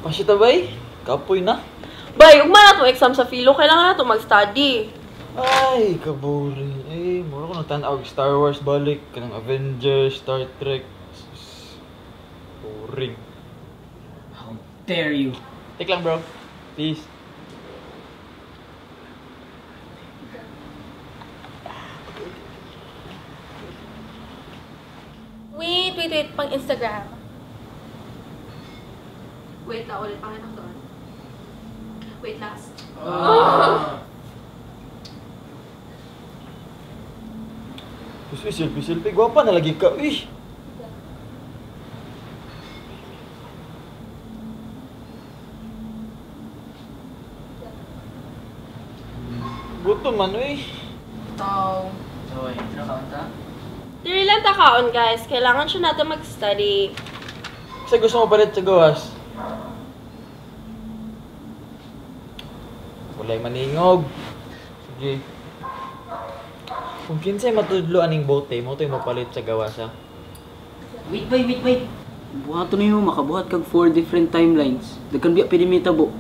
Pasita bay? Kapoy na. Bay, ugma na itong exam sa filo. Kailangan na itong mag-study. Ay, kaboring. Eh, mura ko nagtanaw Star Wars balik. Kanang Avengers, Star Trek. Sus, boring. How dare you? Take lang bro. Please. Wait. Pang Instagram. Wait na ulit. Pangit doon. Wait, last. Selfie. Gwapa na lagi ka. Uy. Gutom man, uy. Tao. Joy, kinakaon ta? Dili lang takaon, guys. Kailangan siya natin mag-study. Kasi gusto mo palit sa gawas. Walay maningog. Sige. Kung kinsay matudlo aning bote, mo ito yung mapalit sa gawas, ha? Wait. Buhato na yun, makabuhat kag 4 different timelines. Dagkan biya pinimitabo.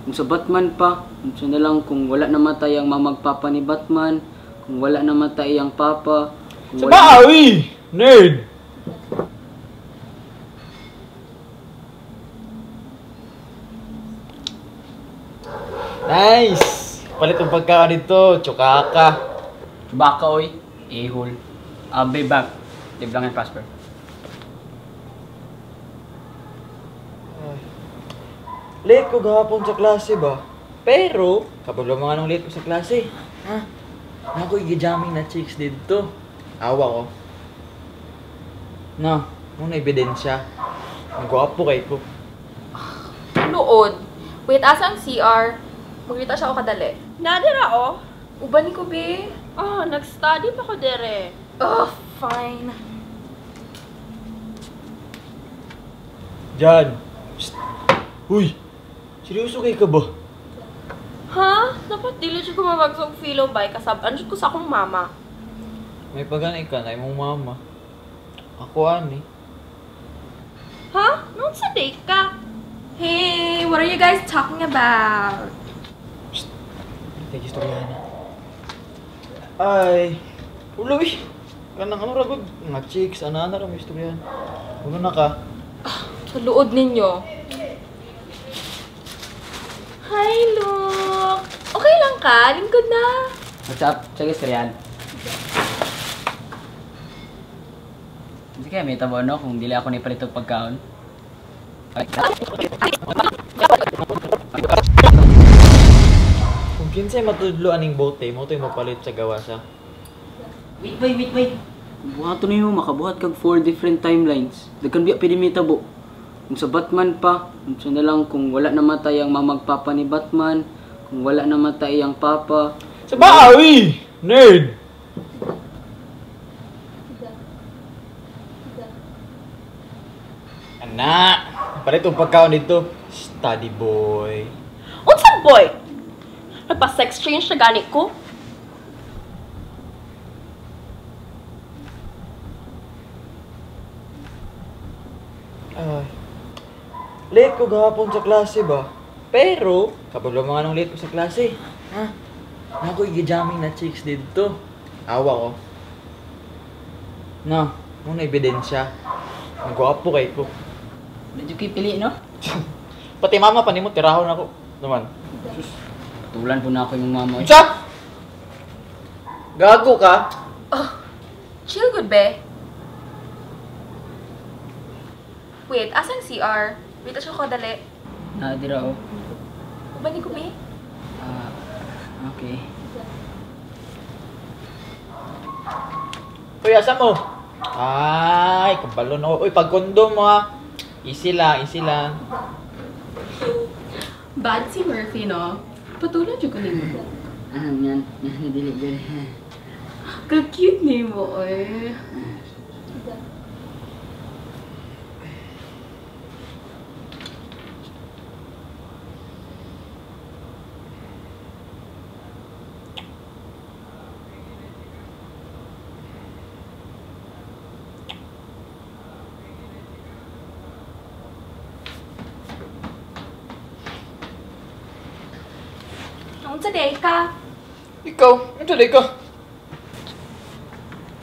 Kung sa Batman pa, kung na lang kung wala namatay ang mamagpapa ni Batman, kung wala namatay ang papa, kung Sa bawi! Nerd! Nice! Palit ang pagkaon dito, tsukaka. Baka oy, ihol. I'll be back. Live lang and prosper. Late ko gahapon sa klase ba? Pero, kapag mga nung late ko sa klase, ha? Ako i-jamming na chicks dito. Awa ko. No, muna ebidensya. Magwapo kay ko. Luod. Wait, asa ang CR? Magrita siya ako kadali. Nadira, oh. Uban ni ko, be. Nag-study pa ko dere. Fine. Jan! Psst! Uy! Seryoso kay ka ba? Ha? Dapat dili siya kumabagsog filo bay kasab-an ko sa akong mama. May paganay ka na imong mama. Ako ani. Ha? Noon sa date ka? Hey, what are you guys talking about? Psst! Thank you, Storyana. Ay! Uloy! Kanang ano ragod? Mga chicks, ana-ana rin may Storyana. Ulo na ka. Sa luod ninyo. Hi, Luke! Okay lang ka? Lingkod na. What's up? Sige, Srian. Hindi kaya may tabo no kung dili ako ni palitog pagkaon. Kung kinsay matudlo aning bote, mo ito yung mapalit sa gawas, ha? Wait. Buhato na yun, makabuhat kag 4 different timelines. Dagkan biya pinimitabo. Kung sa Batman pa, kung na lang kung wala namatay ang mamagpapa ni Batman, kung wala namatay ang papa. Sa bawi! Nerd! Anak! Palit ang pagkaon dito. Study boy. Unsa boy? Nagpa-sex change na gani ko? Ay. Late ko gahapon sa klase ba? Pero, kapag mga nung late ko sa klase, ha? Ako i-jamming na chicks dito. Awa ko. No, muna ebidensya. Magwapo kay ko. Medyo kayo pili, no? Pati mama pa nimo tirahon ako. Naman. Patulan po na ako yung mama. Chap! Gago ka? Chill good, be. Wait, asan CR? Wait, siya ko dali. Nadira oh. Uban ni ko, be? Okay. Uy, asa mo? Ay, kabalo na. Uy, pag-condom mo ha. Easy lang. Bad si Murphy, no? Patulan siya ko ni mo. Yan. Dili. Ka-cute ni mo, eh. Ang day ka. Ikaw, ang tuloy ka.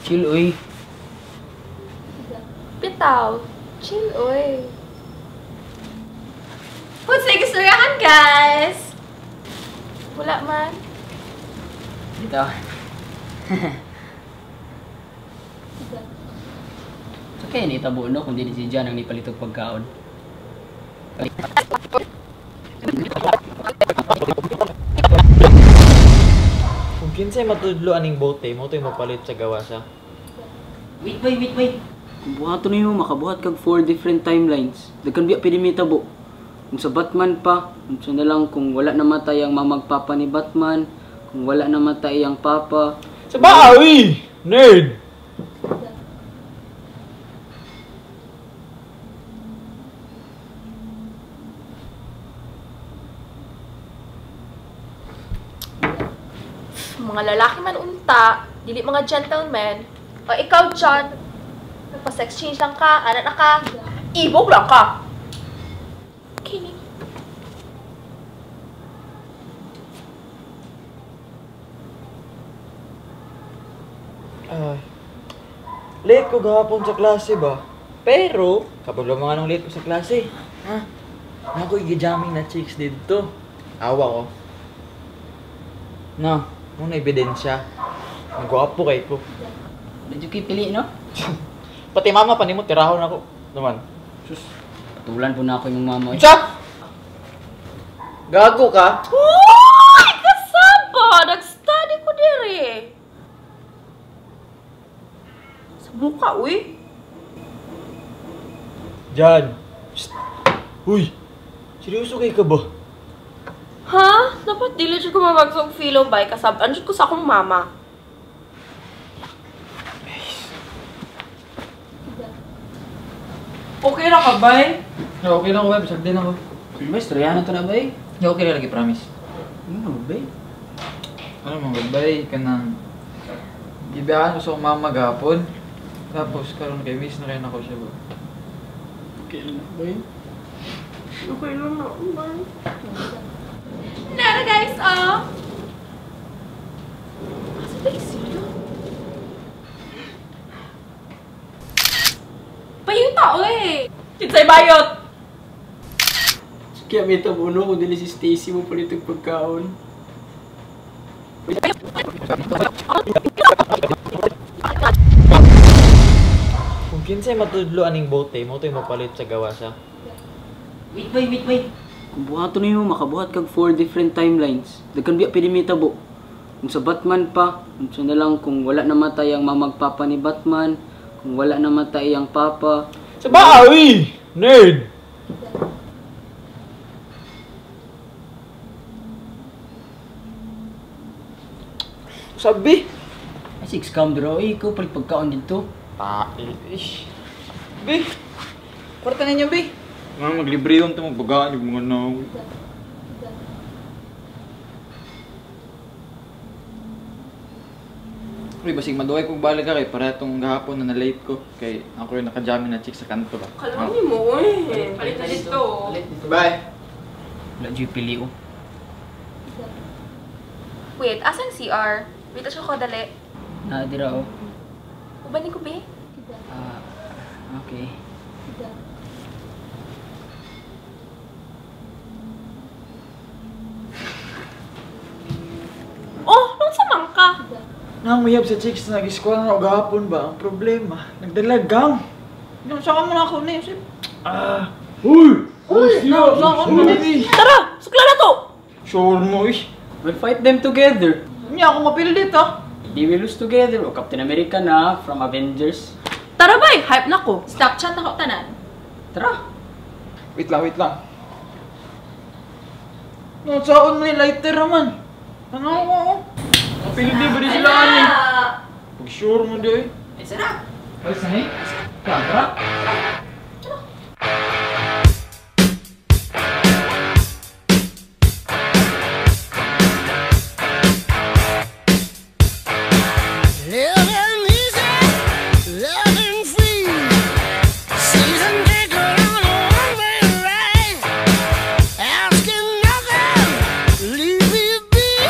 Chill, uy. Bitaw. Chill, oy. What's the istoryahan, guys? Wala man. Dito. So kaya ni tabo no kung di si Jan ang nipalitog pagkaon. Kung kinsay matudlo aning bote, mo to'y mapalit sa gawa sa. Wait. Kung buhaton nimo makabuhat kag 4 different timelines. Daghan biya pwede mitabo. Kung sa Batman pa, kung na lang kung wala namatay ang mamagpapa ni Batman, kung wala namatay ang papa. Sa bawi! Nerd! Mga lalaki man unta, dili mga gentlemen. O ikaw, John, nagpa-sex change lang ka, anak na ka, ibog lang ka. Kini. Late ko gahapon sa klase ba? Pero, kapag mga nung late ko sa klase, ako'y gijamming na chicks dito. Awa ko. No, muna ebidensya. Magwapo kay ko. Medyo kipili, no? Pati mama, panimot, tirahon ako. Naman. Sus, patulan po na ako yung mama. Chap! Gago ka? Uy! Kasaba! Nag-study ko diri. Sa buka, uy. Jan. Psst. Uy! Seryoso kay ka ba? Ha? Dapat dili siya ko mamagsong filo bay kasab. Anjud ko sa akong mama. Okay na ka, bay? Okay na ako, bay. Bisag din ako. Ano ba, istoryahan na to na ba eh? Okay na lagi, promise. Ano ba eh? Ano mga bay, kanang gibiyahan ko sa akong mama gapon. Tapos karon kay miss na rin ako siya ba? Okay na ba eh? Okay lang na, bay. Nara guys, oh! Asa ba isilo? Payong tao eh! Kinsay bayot! Kaya may tabuno kung dili si Stacy mo palitog pagkaon. Kung kinsay matudlo aning bote, mo to'y mapalit sa gawa sa. Wait. Kung buhaton nimo makabuhat kag 4 different timelines. Daghan biya pwede mitabo. Kung sa Batman pa, kung na lang kung wala namatay ang mamagpapa ni Batman, kung wala namatay ang papa. Sa bawi! Nerd! Sabi! Ay, 6 cam dro. Ay, ikaw palit pagkaon dito. Ish. Bi! Kwarta ninyo, Bi! Nga maglibre yun ito, magbagaan yung mga naw. Uy, basig maduhay kong balik ka kay para itong gahapon na na-late ko. Kay ako yung nakajamming na chick sa kanto ba. Kalawin mo eh. Palit na dito. Bye! Wala dyan pili oh. Wait, asan CR? Wait, siya ko dali. Nadira oh. Ubanin ko, be? Ah, okay. Oh, nung samang ka? Nanguyab sa chicks na nag-eskwala na o gahapon ba? Ang problema, nagdalagang. Yung saka mo na ako na yun. Uy! Saka mo na yun. Tara! Sukla na to! Sure mo eh. We'll fight them together. Hindi ako mapilit ha. They will lose together. O Captain America na from Avengers. Tara bay! Hype na ko. Stop chat na ko tanan. Tara. Wait lang. Yung saon mo ni lighter naman. Ano ako? Mapilit di ba di sila ani? Pag sure mo di eh. Ay, sarap. Ay, sanay. Tara. Living easy, loving free. Season ticket on a one-way ride. Asking nothing, leave me be.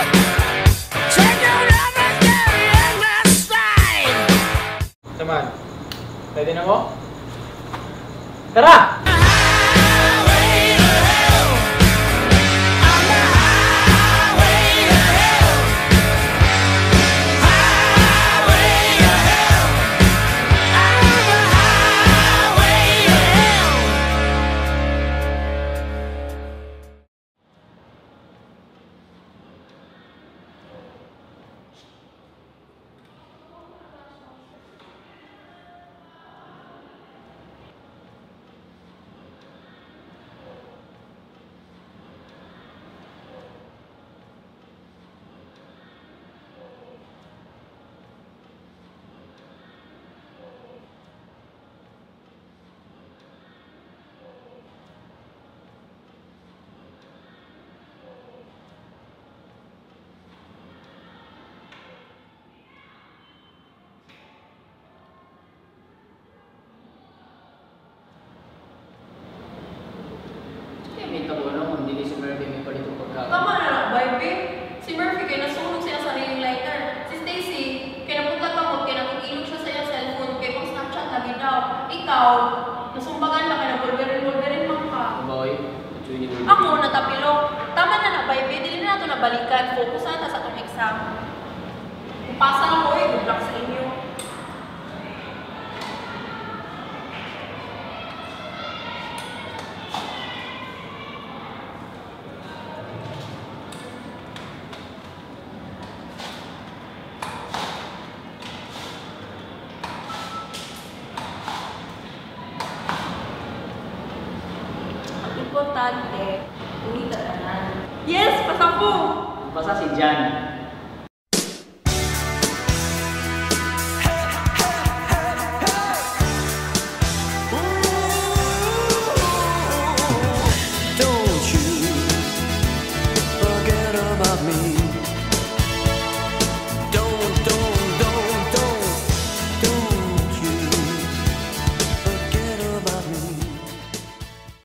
mo na tapilo. Tama na na, baby. Dili na nato nabalikan. Focus na ta sa atong exam. Kung pasa lang ko good luck sa inyo. Ang importante, uwi ka na. Yes! Pasa ko! Basta si Jan. Don't you forget about me.